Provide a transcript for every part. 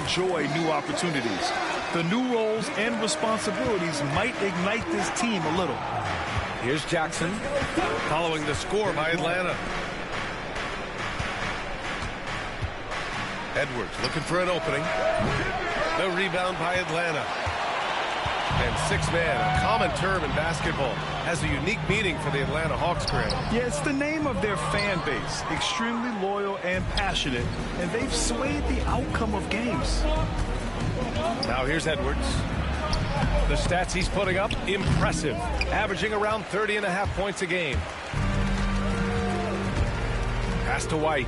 enjoy new opportunities. The new roles and responsibilities might ignite this team a little. Here's Jackson, following the score by Atlanta. Edwards looking for an opening. The rebound by Atlanta. And six-man, a common term in basketball, has a unique meaning for the Atlanta Hawks, Grant. Yeah, it's the name of their fan base. Extremely loyal and passionate, and they've swayed the outcome of games. Now here's Edwards. The stats he's putting up, impressive. Averaging around 30.5 points a game. Pass to White.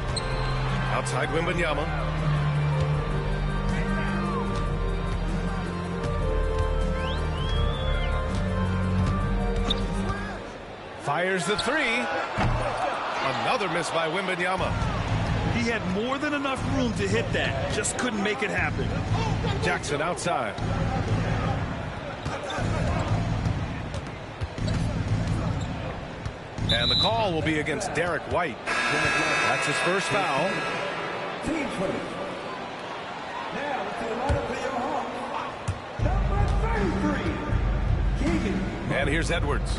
Outside Wembanyama. Fires the three. Another miss by Wembanyama. He had more than enough room to hit that. Just couldn't make it happen. Jackson outside. And the call will be against Derek White. That's his first foul. Now to the lineup for your Hawks, number 33, Keegan. And here's Edwards.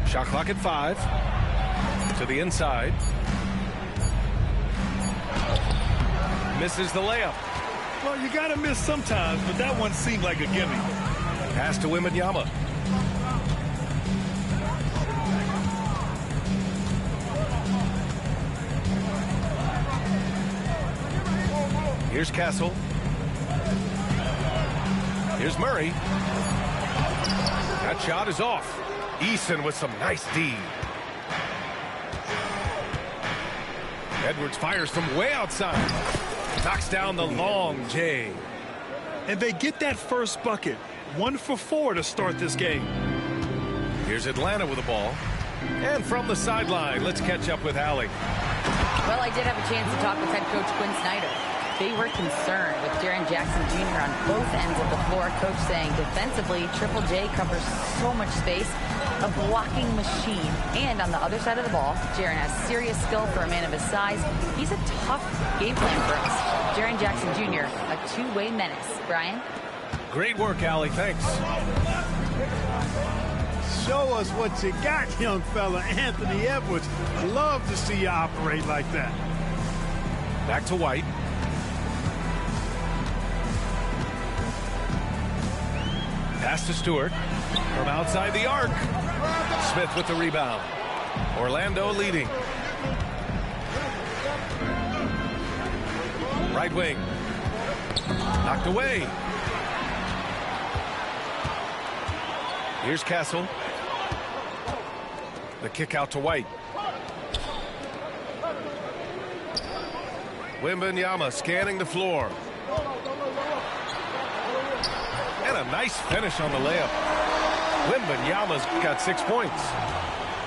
Shot clock at 5. To the inside. Misses the layup. Well, you got to miss sometimes, but that one seemed like a gimme. Pass to Wembanyama. Here's Castle. Here's Murray. That shot is off. Eason with some nice D. Edwards fires from way outside. Knocks down the long J. And they get that first bucket. 1 for 4 to start this game. Here's Atlanta with the ball. And from the sideline, let's catch up with Allie. Well, I did have a chance to talk with head coach Quinn Snyder. They were concerned with Jaren Jackson Jr. on both ends of the floor. Coach saying defensively, Triple J covers so much space, a blocking machine. And on the other side of the ball, Jaren has serious skill for a man of his size. He's a tough game plan for us. Jaren Jackson Jr., a two-way menace. Brian? Great work, Allie. Thanks. Show us what you got, young fella. Anthony Edwards. Love to see you operate like that. Back to White. Pass to Stewart. From outside the arc. Smith with the rebound. Orlando leading. Right wing. Knocked away. Here's Castle. The kick out to White. Wembanyama scanning the floor. And a nice finish on the layup. Wembanyama's got 6 points.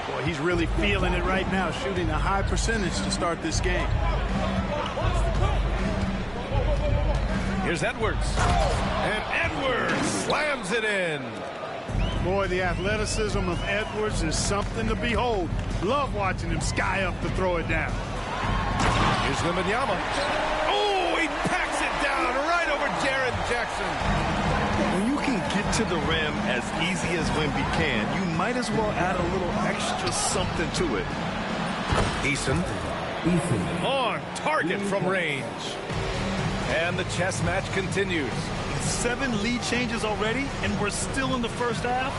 Boy, he's really feeling it right now, shooting a high percentage to start this game. Here's Edwards. And Edwards slams it in. Boy, the athleticism of Edwards is something to behold. Love watching him sky up to throw it down. Here's Wembanyama. Oh, he packs it down right over Jaren Jackson. When you can get to the rim as easy as Wemby can, you might as well add a little extra something to it. Eason. On target from range. And the chess match continues. 7 lead changes already, and we're still in the first half.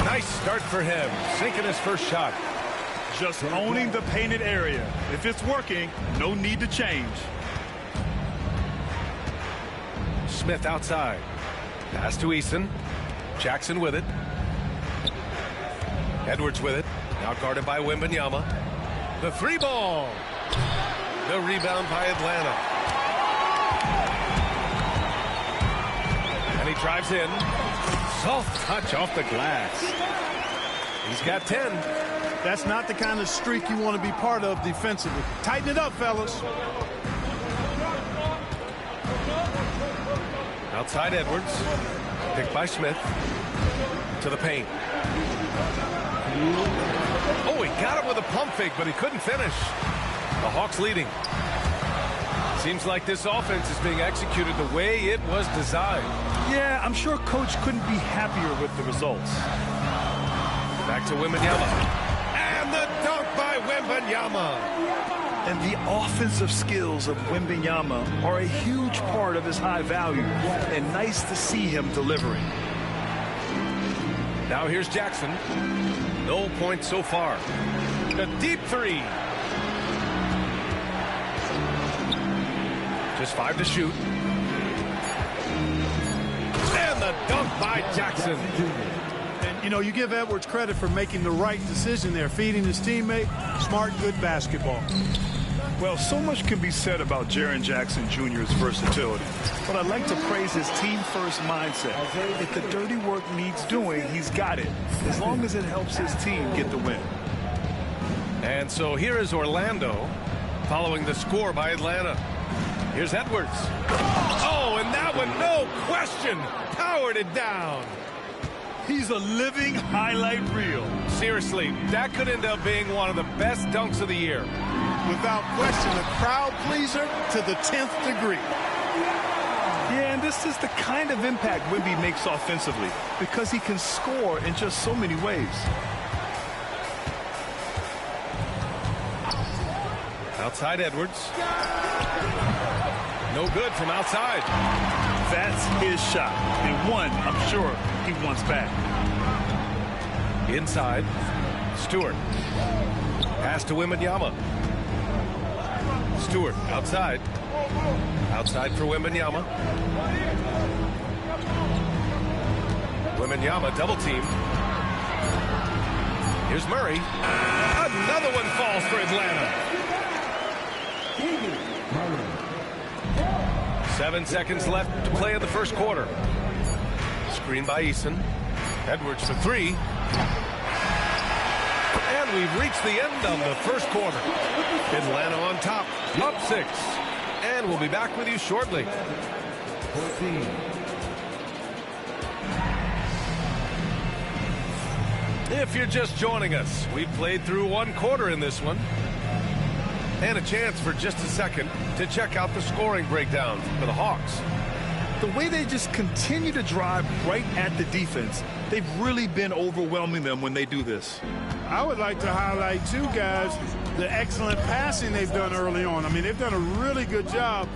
Nice start for him, sinking his first shot. Just owning the painted area. If it's working, no need to change. Smith outside. Pass to Eason. Jackson with it. Edwards with it. Now guarded by Wembanyama. The three ball. The rebound by Atlanta. And he drives in. Soft touch off the glass. He's got 10. That's not the kind of streak you want to be part of defensively. Tighten it up, fellas. Outside Edwards. Picked by Smith. To the paint. Oh, he got it with a pump fake, but he couldn't finish. The Hawks leading. Seems like this offense is being executed the way it was designed. Yeah, I'm sure Coach couldn't be happier with the results. Back to Wembanyama. And the dunk by Wembanyama. And the offensive skills of Wembanyama are a huge part of his high value. And nice to see him delivering. Now here's Jackson. No points so far. The deep three. Just 5 to shoot. And the dunk by Jackson. And, you know, you give Edwards credit for making the right decision there, feeding his teammate. Smart, good basketball. Well, so much can be said about Jaren Jackson Jr.'s versatility, but I'd like to praise his team-first mindset. If the dirty work needs doing, he's got it, as long as it helps his team get the win. And so here is Orlando following the score by Atlanta. Here's Edwards. Oh, and that one, no question, powered it down. He's a living highlight reel. Seriously, that could end up being one of the best dunks of the year. Without question, a crowd pleaser to the 10th degree. Yeah, and this is the kind of impact Wemby makes offensively because he can score in just so many ways. Outside Edwards. No good from outside. That's his shot, and one I'm sure he wants back. Inside, Stewart. Pass to Wembanyama. Stewart outside. Outside for Wembanyama. Wembanyama double team. Here's Murray. Another one falls for Atlanta. 7 seconds left to play in the first quarter. Screen by Eason. Edwards for 3. And we've reached the end of the first quarter. Atlanta on top, up 6. And we'll be back with you shortly. 14. If you're just joining us, we've played through one quarter in this one. And a chance for just a second to check out the scoring breakdown for the Hawks. The way they just continue to drive right at the defense, they've really been overwhelming them when they do this. I would like to highlight, too, guys, the excellent passing they've done early on. I mean, they've done a really good job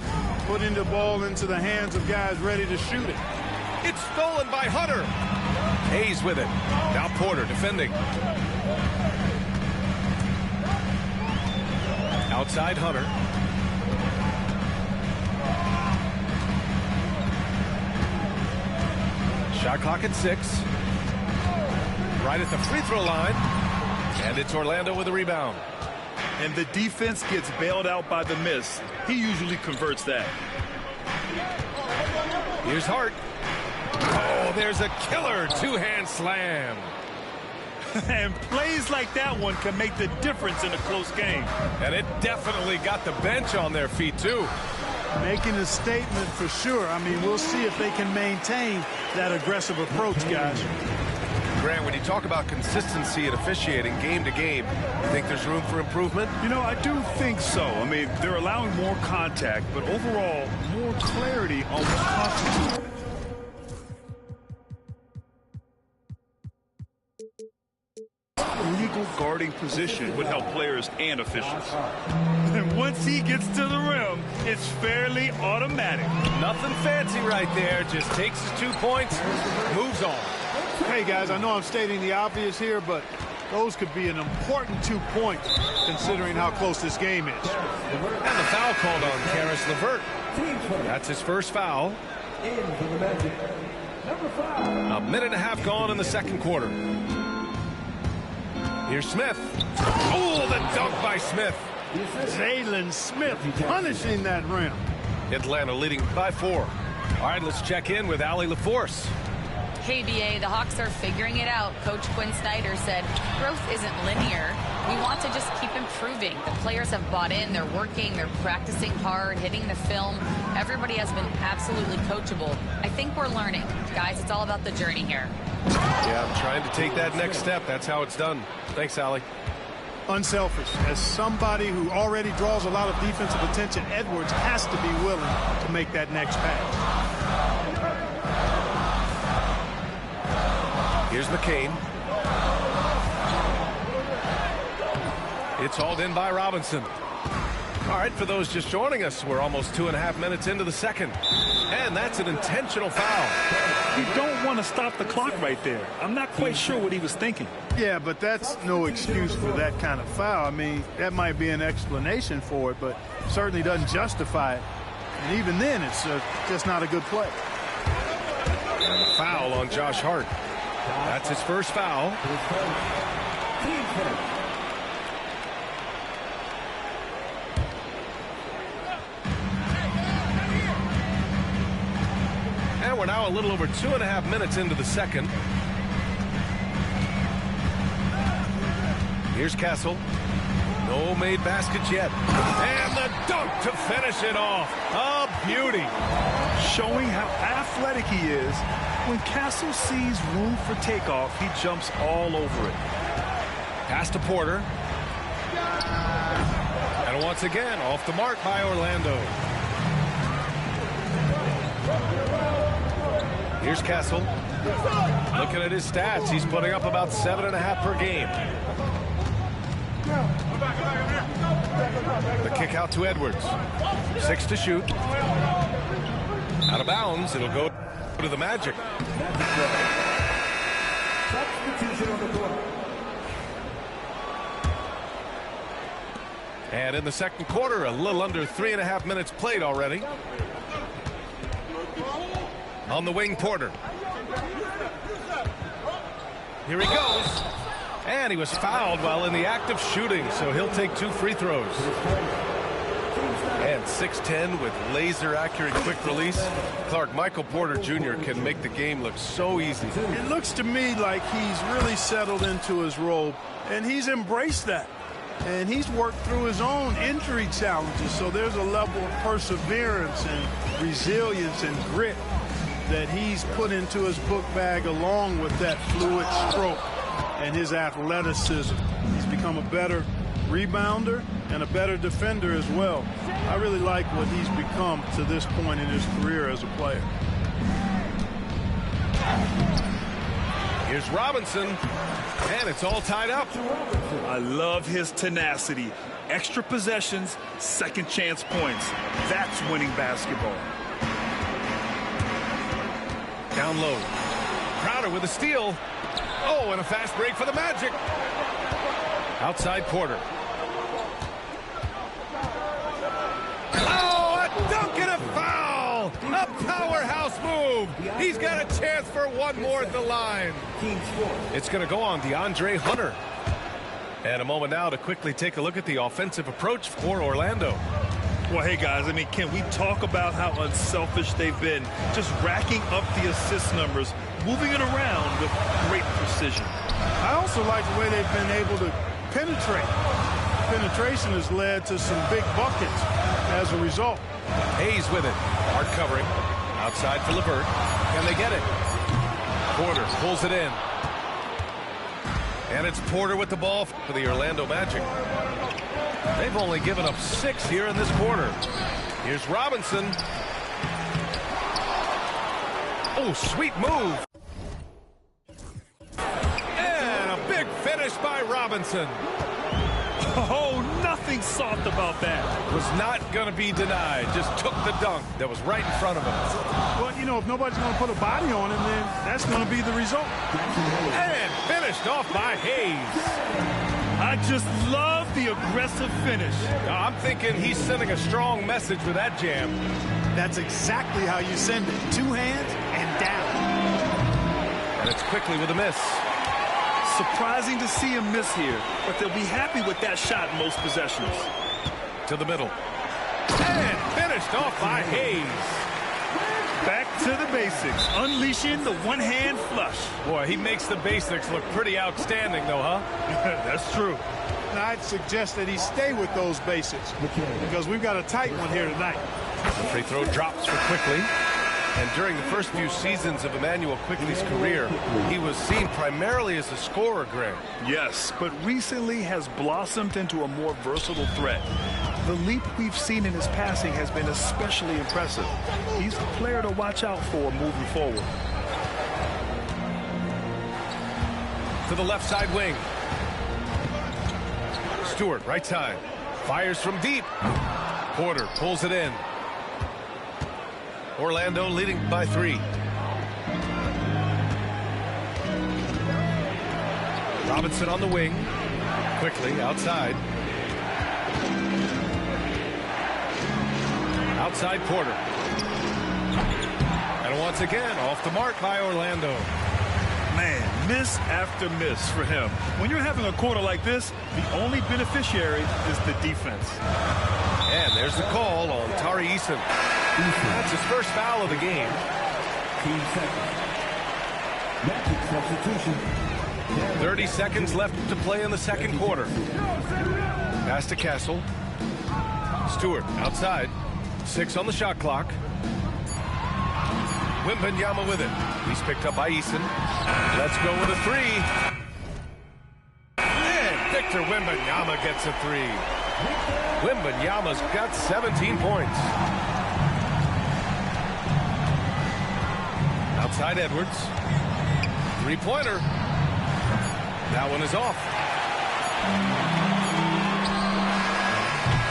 putting the ball into the hands of guys ready to shoot it. It's stolen by Hunter. Hayes with it. Now Porter defending. Outside Hunter. Shot clock at 6. Right at the free throw line. And it's Orlando with a rebound. And the defense gets bailed out by the miss. He usually converts that. Here's Hart. Oh, there's a killer two-hand slam. And plays like that one can make the difference in a close game. And it definitely got the bench on their feet, too. Making a statement for sure. I mean, we'll see if they can maintain that aggressive approach, guys. Grant, when you talk about consistency and officiating game to game, you think there's room for improvement? You know, I do think so. I mean, they're allowing more contact, but overall, more clarity on what constitutes. Legal guarding position would help players and officials. And once he gets to the rim, it's fairly automatic. Nothing fancy right there. Just takes his 2 points, moves on. Hey, guys, I know I'm stating the obvious here, but those could be an important 2 points considering how close this game is. And the foul called on Karis LeVert. That's his first foul. In for the Magic. Number 5. A minute and a half gone in the second quarter. Here's Smith. Oh, the dunk by Smith. Jalen Smith punishing that rim. Atlanta leading by 4. All right, let's check in with Allie LaForce. Hey, BA, the Hawks are figuring it out. Coach Quinn Snyder said growth isn't linear. We want to just keep improving. The players have bought in. They're working. They're practicing hard, hitting the film. Everybody has been absolutely coachable. I think we're learning. Guys, it's all about the journey here. Yeah, I'm trying to take that next step. That's how it's done. Thanks, Allie. unselfish. As somebody who already draws a lot of defensive attention, Edwards has to be willing to make that next pass. Here's McCain. It's hauled in by Robinson. All right, for those just joining us, we're almost 2.5 minutes into the second. And that's an intentional foul. You don't want to stop the clock right there. I'm not quite sure what he was thinking. Yeah, but that's no excuse for that kind of foul. I mean, that might be an explanation for it, but certainly doesn't justify it. And even then, it's just not a good play. And a foul on Josh Hart. That's his first foul. And we're now a little over 2.5 minutes into the second. Here's Castle. No made baskets yet. And the dunk to finish it off. A beauty. Showing how athletic he is. When Castle sees room for takeoff, he jumps all over it. Pass to Porter. And once again, off the mark by Orlando. Here's Castle. Looking at his stats, he's putting up about 7.5 per game. The kick out to Edwards. 6 to shoot. Out of bounds. It'll go to the Magic. And in the second quarter, a little under 3.5 minutes played already. On the wing, Porter. Here he goes. And he was fouled while in the act of shooting, so he'll take 2 free throws. And 6'10" with laser-accurate quick release. Clark, Michael Porter Jr. can make the game look so easy. It looks to me like he's really settled into his role, and he's embraced that. And he's worked through his own injury challenges, so there's a level of perseverance and resilience and grit that he's put into his book bag along with that fluid stroke and his athleticism. He's become a better rebounder and a better defender as well. I really like what he's become to this point in his career as a player. Here's Robinson, and it's all tied up. I love his tenacity. Extra possessions, second chance points. That's winning basketball. Down low. Crowder with a steal. Oh, and a fast break for the Magic. Outside Porter. Oh, a dunk and a foul! A powerhouse move! He's got a chance for one more at the line. It's going to go on DeAndre Hunter. And a moment now to quickly take a look at the offensive approach for Orlando. Well, hey, guys, I mean, can we talk about how unselfish they've been? Just racking up the assist numbers, moving it around with great precision. I also like the way they've been able to penetrate. Penetration has led to some big buckets as a result. Hayes with it. Hard covering. Outside for LeVert. Can they get it? Porter pulls it in. And it's Porter with the ball for the Orlando Magic. They've only given up 6 here in this quarter. Here's Robinson. Oh, sweet move. And a big finish by Robinson. Oh, nothing soft about that. Was not going to be denied. Just took the dunk that was right in front of him. Well, you know, if nobody's going to put a body on him, then that's going to be the result. And finished off by Hayes. I just love the aggressive finish. I'm thinking he's sending a strong message with that jam. That's exactly how you send it. 2 hands and down. And it's quickly with a miss. Surprising to see him miss here, but they'll be happy with that shot in most possessions. To the middle. And finished off by Hayes. Back to the basics, unleashing the one-hand flush. Boy, he makes the basics look pretty outstanding, though, huh? That's true. And I'd suggest that he stay with those basics because we've got a tight one here tonight. The free throw drops for quickly. And during the first few seasons of Emmanuel Quickley's career, he was seen primarily as a scorer, Graham. Yes, but recently has blossomed into a more versatile threat. The leap we've seen in his passing has been especially impressive. He's the player to watch out for moving forward. To the left side wing. Stewart, right side. Fires from deep. Porter pulls it in. Orlando leading by 3. Robinson on the wing. Quickly outside. Outside Porter. And once again, off the mark by Orlando. Man, miss after miss for him. When you're having a quarter like this, the only beneficiary is the defense. And there's the call on Tari Eason. That's his first foul of the game. Team second. Magic substitution. 30 seconds left to play in the second quarter. Pass to Castle. Stewart outside. 6 on the shot clock. Wembanyama with it. He's picked up by Eason. Let's go with a 3. And Victor Wembanyama gets a 3. Wembanyama's got 17 points. Outside Edwards. 3-pointer. That one is off.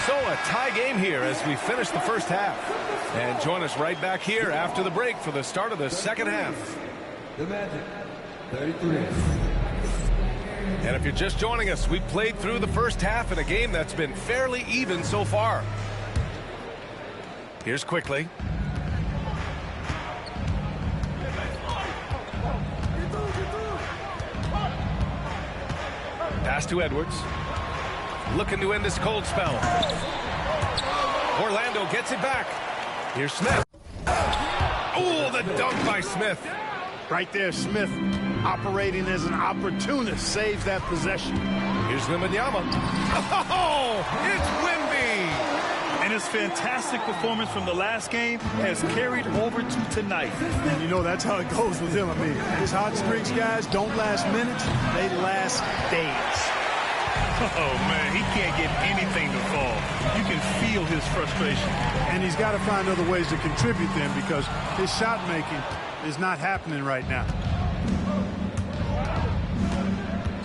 So a tie game here as we finish the first half. And join us right back here after the break for the start of the second half. The Magic, 33. And if you're just joining us, we've played through the first half in a game that's been fairly even so far. Here's Quickley. Pass to Edwards. Looking to end this cold spell. Orlando gets it back. Here's Smith. Oh, the dunk by Smith. Right there, Smith, operating as an opportunist, saves that possession. Here's Wembanyama. Oh, it's Wemby. And his fantastic performance from the last game has carried over to tonight. And you know that's how it goes with him. I mean, his hot streaks, guys, don't last minutes. They last days. Oh, man, he can't get anything to fall. You can feel his frustration. And he's got to find other ways to contribute then because his shot making is not happening right now.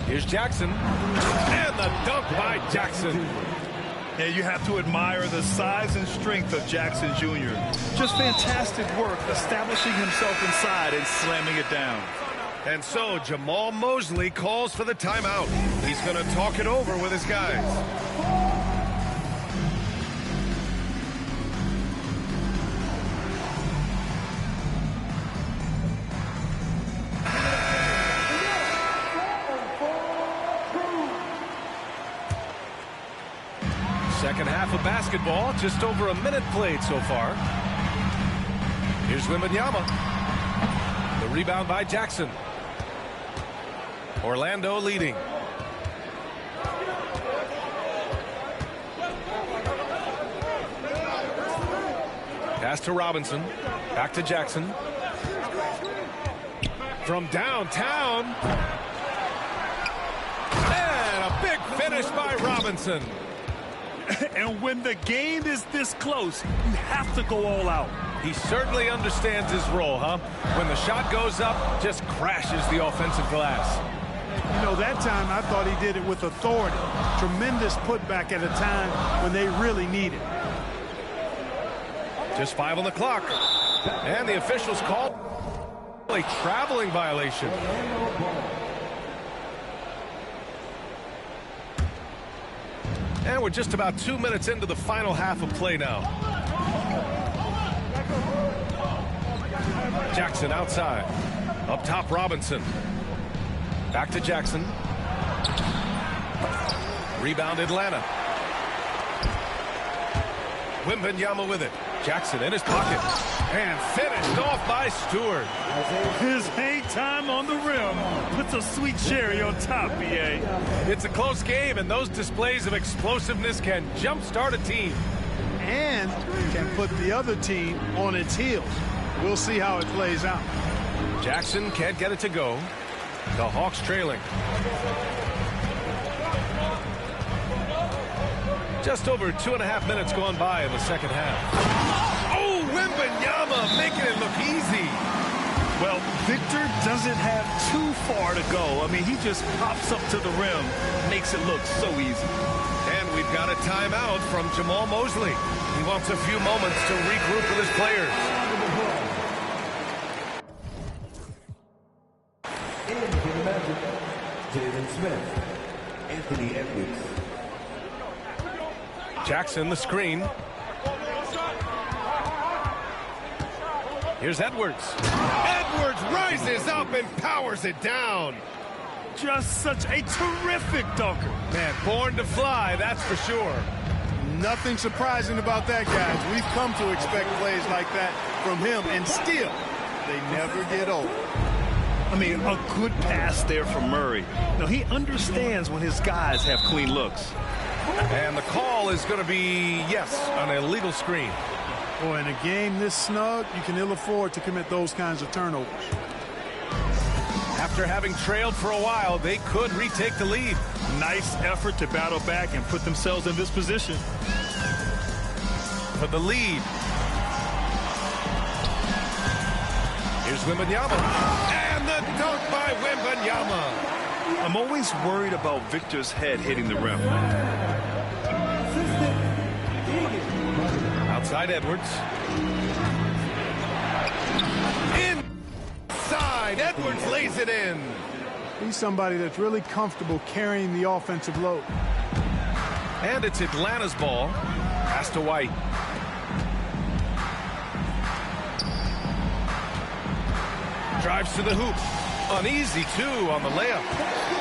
Here's Jackson. And the dunk by Jackson. Yeah, you have to admire the size and strength of Jackson Jr. Just fantastic work establishing himself inside and slamming it down. And so Jamal Mosley calls for the timeout. He's going to talk it over with his guys. Second half of basketball, just over a minute played so far. Here's Wembanyama. The rebound by Jackson. Orlando leading. Pass to Robinson. Back to Jackson. From downtown. And a big finish by Robinson. And when the game is this close, you have to go all out. He certainly understands his role, huh? When the shot goes up, just crashes the offensive glass. You know, that time I thought he did it with authority. Tremendous putback at a time when they really need it. Just 5 on the clock. And the officials called a traveling violation. And we're just about 2 minutes into the final half of play now. Jackson outside. Up top, Robinson. Back to Jackson. Rebound, Atlanta. Wembanyama with it. Jackson in his pocket. And finished off by Stewart. His hang time on the rim puts a sweet cherry on top, BA. It's a close game, and those displays of explosiveness can jumpstart a team. And can put the other team on its heels. We'll see how it plays out. Jackson can't get it to go. The Hawks trailing. Just over 2.5 minutes gone by in the second half. Oh, Wembanyama making it look easy. Well, Victor doesn't have too far to go. I mean, he just pops up to the rim, makes it look so easy. And we've got a timeout from Jamal Mosley. He wants a few moments to regroup with his players. In for the Magic, Jalen Smith, Anthony Edwards. Jackson, the screen. Here's Edwards. Edwards rises up and powers it down. Just such a terrific dunker. Man, born to fly, that's for sure. Nothing surprising about that, guys. We've come to expect plays like that from him, and still, they never get old. I mean, a good pass there from Murray. Now, he understands when his guys have clean looks. And the call is going to be, yes, an illegal screen. Boy, in a game this snug, you can ill afford to commit those kinds of turnovers. After having trailed for a while, they could retake the lead. Nice effort to battle back and put themselves in this position. For the lead. Here's Wembanyama. And the dunk by Wembanyama. I'm always worried about Victor's head hitting the rim. Outside Edwards. Inside. Edwards lays it in. He's somebody that's really comfortable carrying the offensive load. And it's Atlanta's ball. Pass to White. Drives to the hoop. Uneasy, too, on the layup.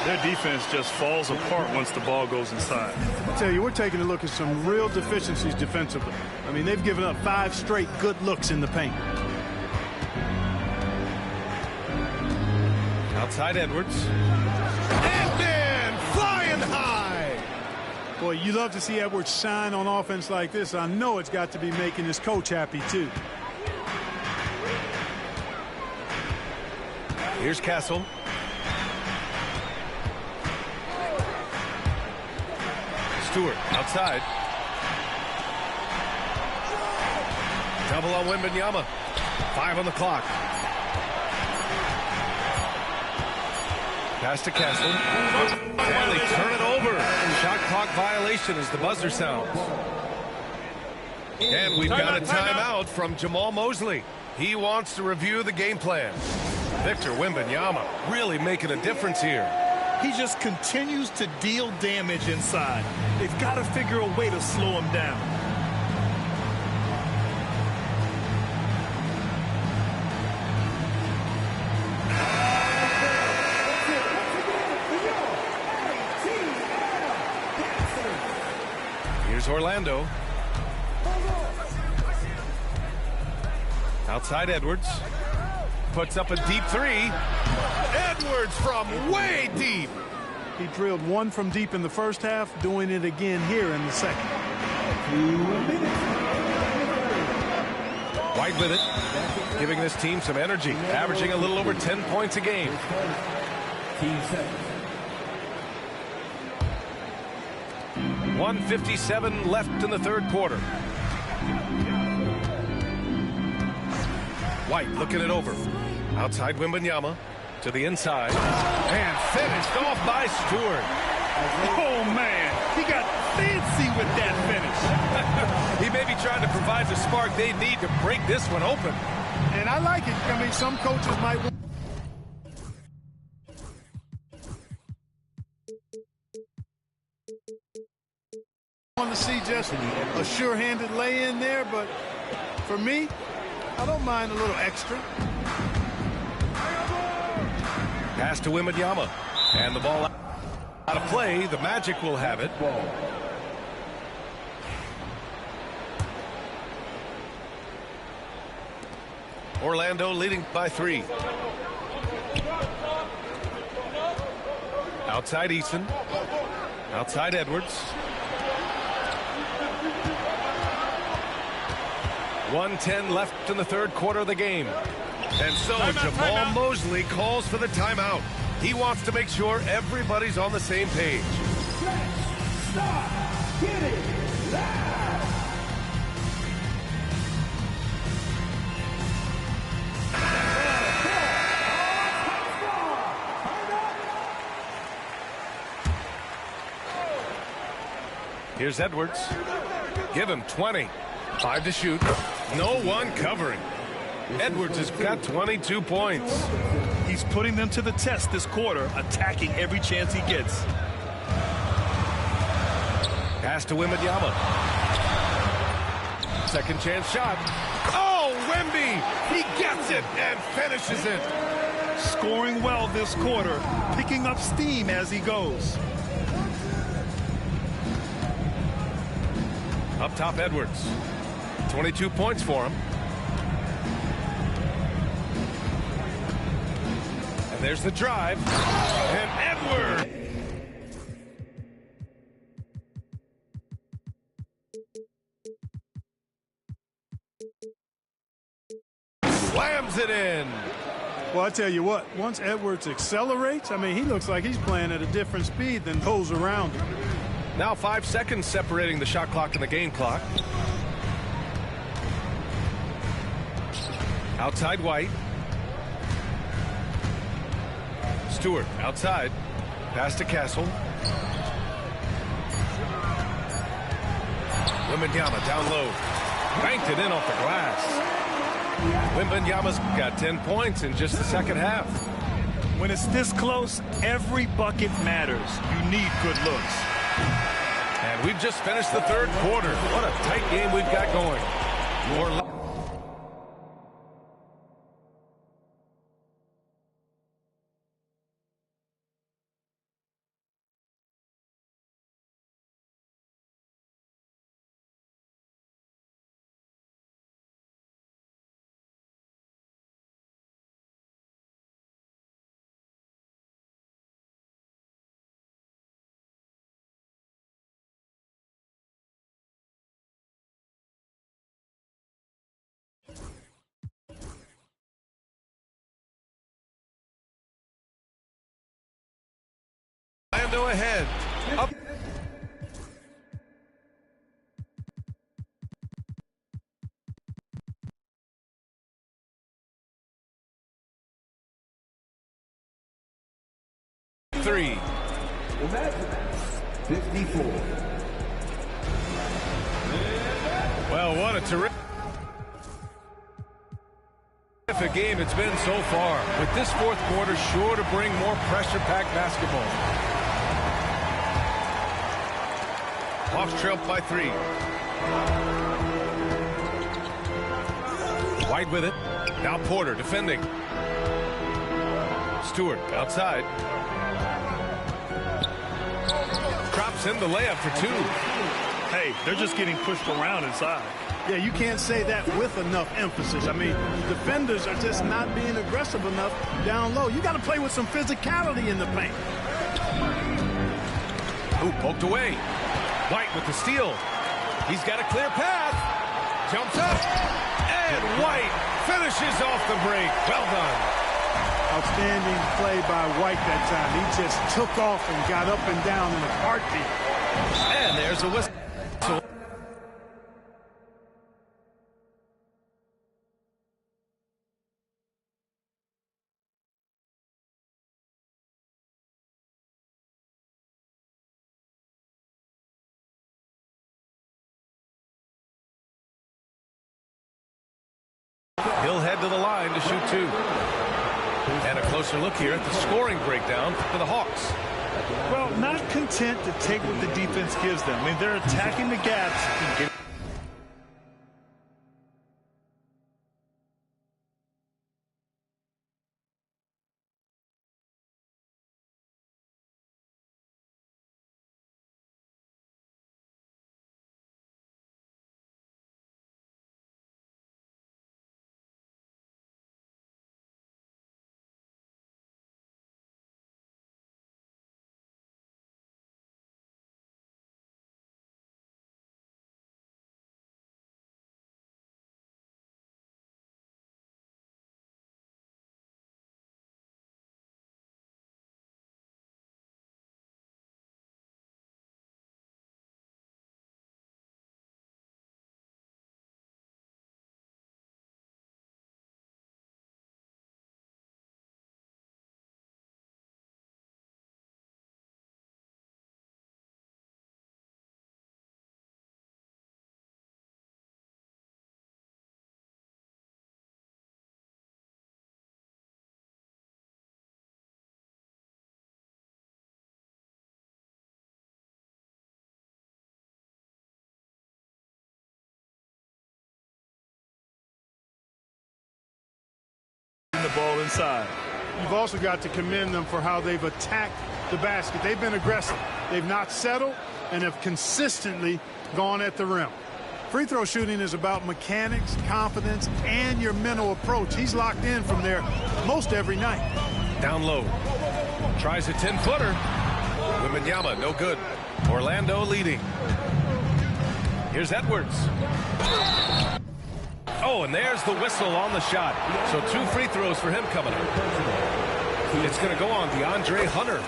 Their defense just falls apart once the ball goes inside. I tell you, we're taking a look at some real deficiencies defensively. I mean, they've given up 5 straight good looks in the paint. Outside Edwards. And then flying high. Boy, you love to see Edwards shine on offense like this. I know it's got to be making his coach happy, too. Here's Castle. Stewart outside. Double on Wembanyama. 5 on the clock. Pass to Castle. And they turn it over. Shot clock violation as the buzzer sounds. And we've got a timeout from Jamal Mosley. He wants to review the game plan. Victor Wembanyama really making a difference here. He just continues to deal damage inside. They've got to figure a way to slow him down. Here's Orlando. Outside Edwards. Puts up a deep 3. Edwards from way deep. He drilled 1 from deep in the first half, doing it again here in the second. White with it, giving this team some energy, averaging a little over 10 points a game. Team seconds. 1:57 left in the third quarter. White looking it over. Outside Wembanyama to the inside. And finished off by Stewart. Oh, man. He got fancy with that finish. He may be trying to provide the spark they need to break this one open. And I like it. I mean, some coaches might want to see just a sure-handed lay-in there, but for me, I don't mind a little extra. Pass to Wembanyama. And the ball out of play. The Magic will have it. Orlando leading by 3. Outside Eason. Outside Edwards. 1:10 left in the third quarter of the game. And so Jamal Mosley calls for the timeout. He wants to make sure everybody's on the same page. Stop! Get it! Loud! Here's Edwards. Give him 20. 5 to shoot. No one covering. Edwards has got 22 points. He's putting them to the test this quarter, attacking every chance he gets. Pass to Wembanyama. Second chance shot. Oh, Wemby! He gets it and finishes it. Scoring well this quarter, picking up steam as he goes. Up top, Edwards. 22 points for him. And there's the drive. And Edwards! Slams it in. Well, I tell you what, once Edwards accelerates, I mean, he looks like he's playing at a different speed than those around him. Now 5 seconds separating the shot clock and the game clock. Outside White. Stewart outside. Pass to Castle. Wembanyama down low. Banked it in off the glass. Wembanyama's got 10 points in just the second half. When it's this close, every bucket matters. You need good looks. And we've just finished the third quarter. What a tight game we've got going. Orlando ahead. Up. Three. 54. Well, what a terrific game it's been so far. With this fourth quarter sure to bring more pressure-packed basketball. Hawks trail by 3. White with it. Now Porter defending. Stewart outside. Drops in the layup for 2. Hey, they're just getting pushed around inside. Yeah, you can't say that with enough emphasis. I mean, defenders are just not being aggressive enough down low. You got to play with some physicality in the paint. Ooh, poked away. White with the steal. He's got a clear path. Jumps up. And White finishes off the break. Well done. Outstanding play by White that time. He just took off and got up and down in a heartbeat. And there's a whistle. He'll head to the line to shoot 2. And a closer look here at the scoring breakdown for the Hawks. Well, not content to take what the defense gives them. I mean, they're attacking the gaps and getting the ball inside. You've also got to commend them for how they've attacked the basket. They've been aggressive. They've not settled and have consistently gone at the rim. Free throw shooting is about mechanics, confidence, and your mental approach. He's locked in from there most every night. Down low. Tries a 10-footer. Wembanyama, no good. Orlando leading. Here's Edwards. Oh, and there's the whistle on the shot. So 2 free throws for him coming up. It's going to go on DeAndre Hunter.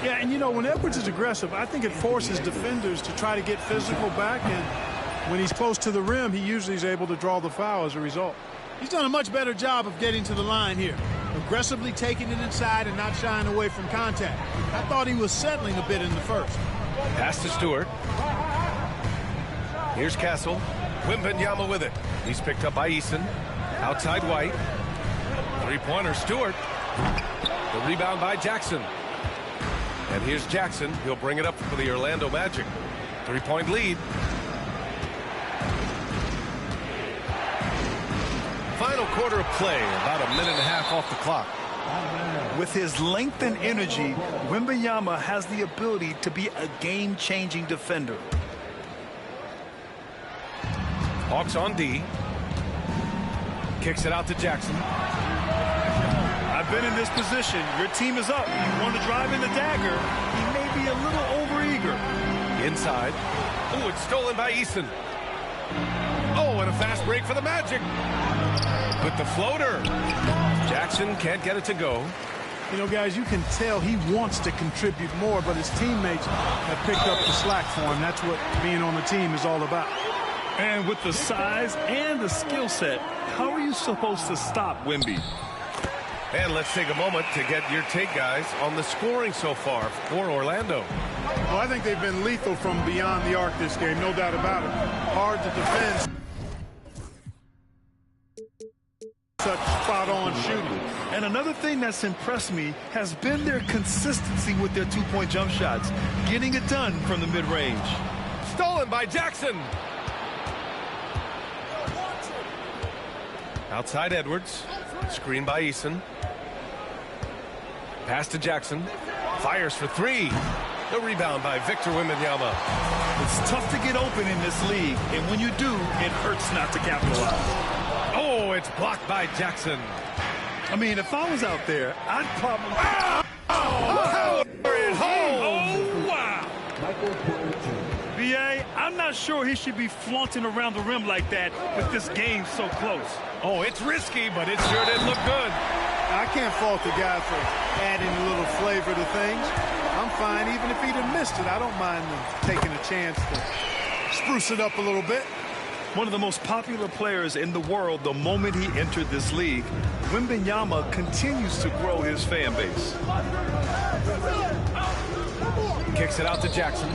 Yeah, and you know, when Edwards is aggressive, I think it forces defenders to try to get physical back, and when he's close to the rim, he usually is able to draw the foul as a result. He's done a much better job of getting to the line here, aggressively taking it inside and not shying away from contact. I thought he was settling a bit in the first. Pass to Stewart. Here's Castle. Wembanyama with it. He's picked up by Eason. Outside White. Three-pointer Stewart. The rebound by Jackson. And here's Jackson. He'll bring it up for the Orlando Magic. 3-point lead. Final quarter of play. About a minute and a half off the clock. With his length and energy, Wembanyama has the ability to be a game-changing defender. Hawks on D. Kicks it out to Jackson. I've been in this position. Your team is up. You want to drive in the dagger. He may be a little overeager. Inside. Oh, it's stolen by Eason. Oh, and a fast break for the Magic. With the floater. Jackson can't get it to go. You know, guys, you can tell he wants to contribute more, but his teammates have picked up the slack for him. That's what being on the team is all about. And with the size and the skill set, how are you supposed to stop Wemby? And let's take a moment to get your take, guys, on the scoring so far for Orlando. Well, I think they've been lethal from beyond the arc this game, no doubt about it. Hard to defend such spot-on shooting. And another thing that's impressed me has been their consistency with their two-point jump shots, getting it done from the mid-range. Stolen by Jackson. Outside Edwards. Screen by Eason. Pass to Jackson. Fires for 3. The rebound by Victor Wembanyama. It's tough to get open in this league, and when you do, it hurts not to capitalize. Oh, it's blocked by Jackson. I mean, if I was out there, I'd probably... Oh, wow! B.A., I'm not sure he should be flaunting around the rim like that with this game so close. Oh, it's risky, but it sure did look good. I can't fault the guy for adding a little flavor to things. I'm fine. Even if he'd have missed it, I don't mind them taking a chance to spruce it up a little bit. One of the most popular players in the world the moment he entered this league, Wembanyama continues to grow his fan base. Kicks it out to Jackson.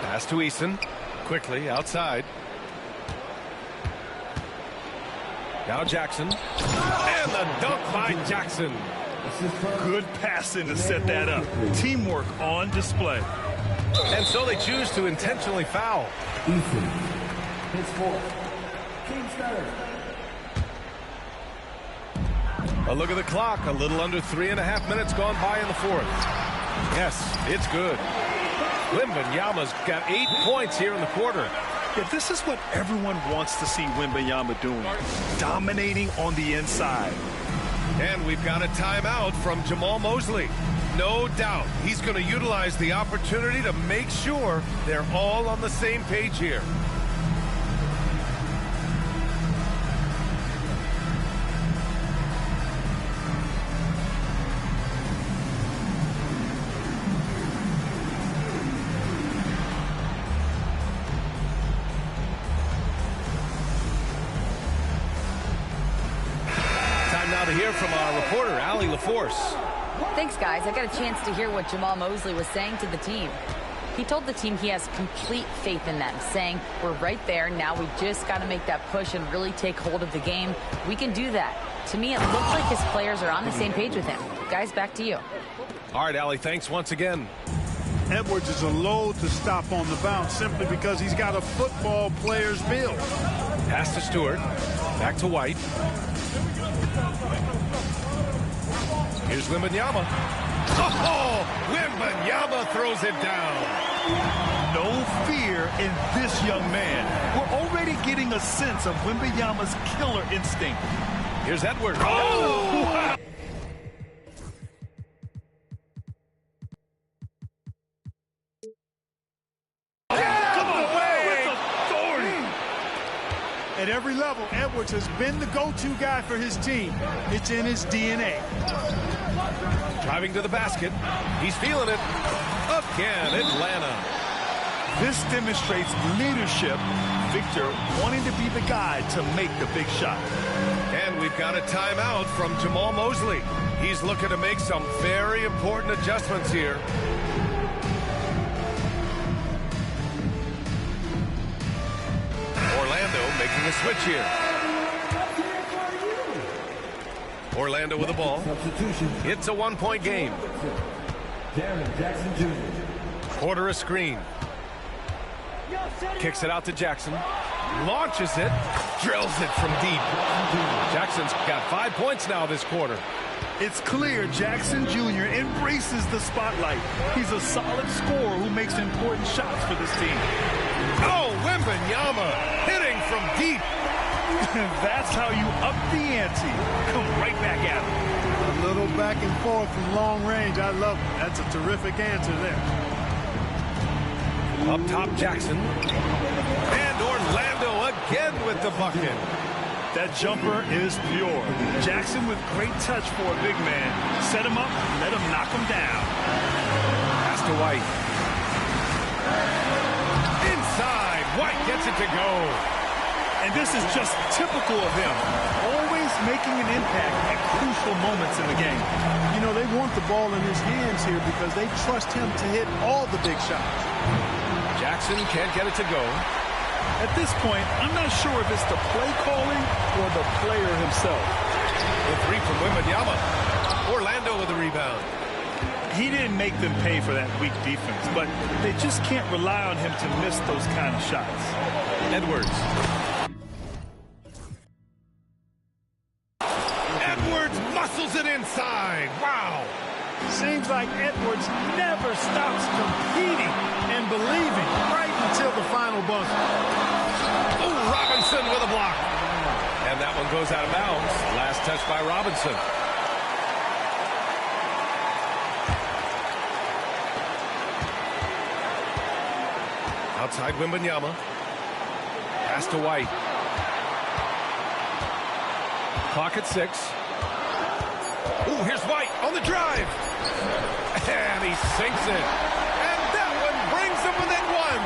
Pass to Eason. Quickly outside. Now Jackson. And the dunk by Jackson. Good passing to set that up. Teamwork on display. And so they choose to intentionally foul. Eason. His fourth. Team starter. A look at the clock. A little under 3.5 minutes gone by in the fourth. Yes, it's good. Wembanyama's got 8 points here in the quarter. Yeah, this is what everyone wants to see Wembanyama doing. Dominating on the inside. And we've got a timeout from Jamal Mosley. No doubt he's going to utilize the opportunity to make sure they're all on the same page here. Now to hear from our reporter, Allie LaForce. Thanks, guys. I got a chance to hear what Jamal Mosley was saying to the team. He told the team he has complete faith in them, saying, we're right there. Now we just got to make that push and really take hold of the game. We can do that. To me, it looks like his players are on the same page with him. Guys, back to you. All right, Allie, thanks once again. Edwards is a load to stop on the bounce simply because he's got a football player's build. Pass to Stewart. Back to White. Here's Wembanyama. Oh, Wembanyama throws it down. No fear in this young man. We're already getting a sense of Wembanyama's killer instinct. Here's Edwards. Oh! At every level, Edwards has been the go-to guy for his team. It's in his DNA. Driving to the basket. He's feeling it. Again, Atlanta. This demonstrates leadership. Victor wanting to be the guy to make the big shot. And we've got a timeout from Jamal Mosley. He's looking to make some very important adjustments here. Orlando making a switch here. Orlando with the ball. It's a one-point game. Jaren Jackson Jr. Quarter a screen. Kicks it out to Jackson. Launches it. Drills it from deep. Jackson's got 5 points now this quarter. It's clear Jackson Jr. embraces the spotlight. He's a solid scorer who makes important shots for this team. Oh, Wembanyama hitting from deep. That's how you up the ante. Come right back at him. A little back and forth from long range. I love it. That's a terrific answer there. Up top, Jackson. And Orlando again with the bucket. That jumper is pure. Jackson with great touch for a big man. Set him up, let him knock him down. Pass to White. Inside, White gets it to go. And this is just typical of him. Always making an impact at crucial moments in the game. You know, they want the ball in his hands here because they trust him to hit all the big shots. Jackson can't get it to go. At this point, I'm not sure if it's the play calling or the player himself. The three from Wembanyama. Orlando with the rebound. He didn't make them pay for that weak defense, but they just can't rely on him to miss those kind of shots. Edwards. Edwards muscles it inside. Wow. Seems like Edwards never stops competing and believing right until the final buzzer. Oh, Robinson with a block. And that one goes out of bounds. Last touch by Robinson. Outside Wembanyama. Pass to White. Clock at 6. Ooh, here's White on the drive. And he sinks it. And that one brings him within one.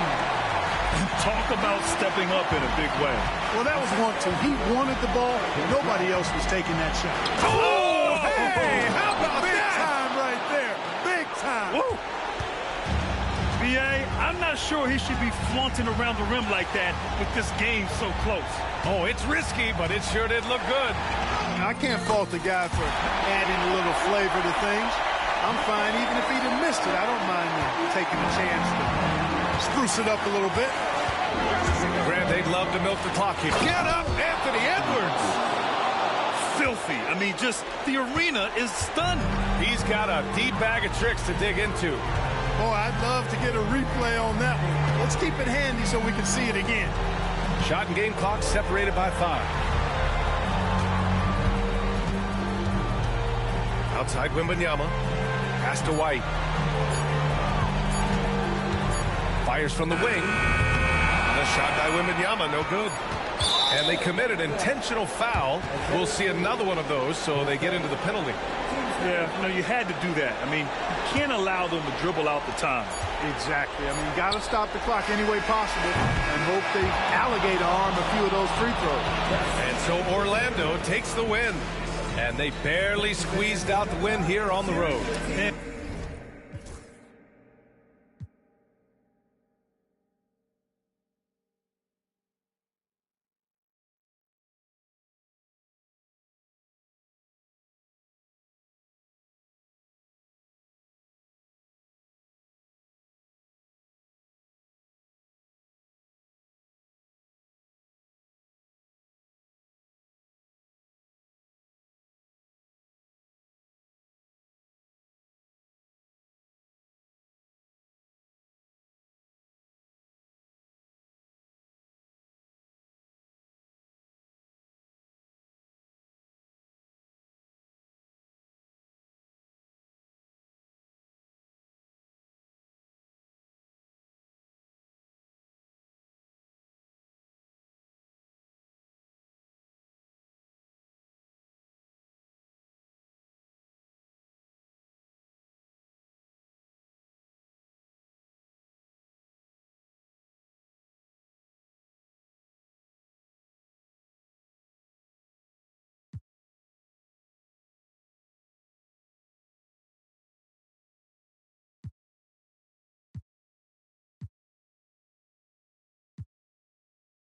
Talk about stepping up in a big way. Well, that was one, too. He wanted the ball, but nobody else was taking that shot. Oh, hey, how about big that? time right there. Big time. Woo! B.A., I'm not sure he should be flaunting around the rim like that with this game so close. Oh, it's risky, but it sure did look good. I can't fault the guy for adding a little flavor to things. I'm fine even if he'd have missed it. I don't mind taking a chance to spruce it up a little bit. Grant, they'd love to milk the clock here. Get up, Anthony Edwards. Filthy. I mean, just the arena is stunned. He's got a deep bag of tricks to dig into. Boy, I'd love to get a replay on that one. Let's keep it handy so we can see it again. Shot and game clock separated by 5. Outside Wembanyama. Pass to White. Fires from the wing. The shot by Wembanyama, no good. And they committed intentional foul. We'll see another one of those, so they get into the penalty. Yeah, no, you had to do that. I mean, you can't allow them to dribble out the time. Exactly. I mean, you got to stop the clock any way possible and hope they alligator arm a few of those free throws. And so Orlando takes the win. And they barely squeezed out the win here on the road.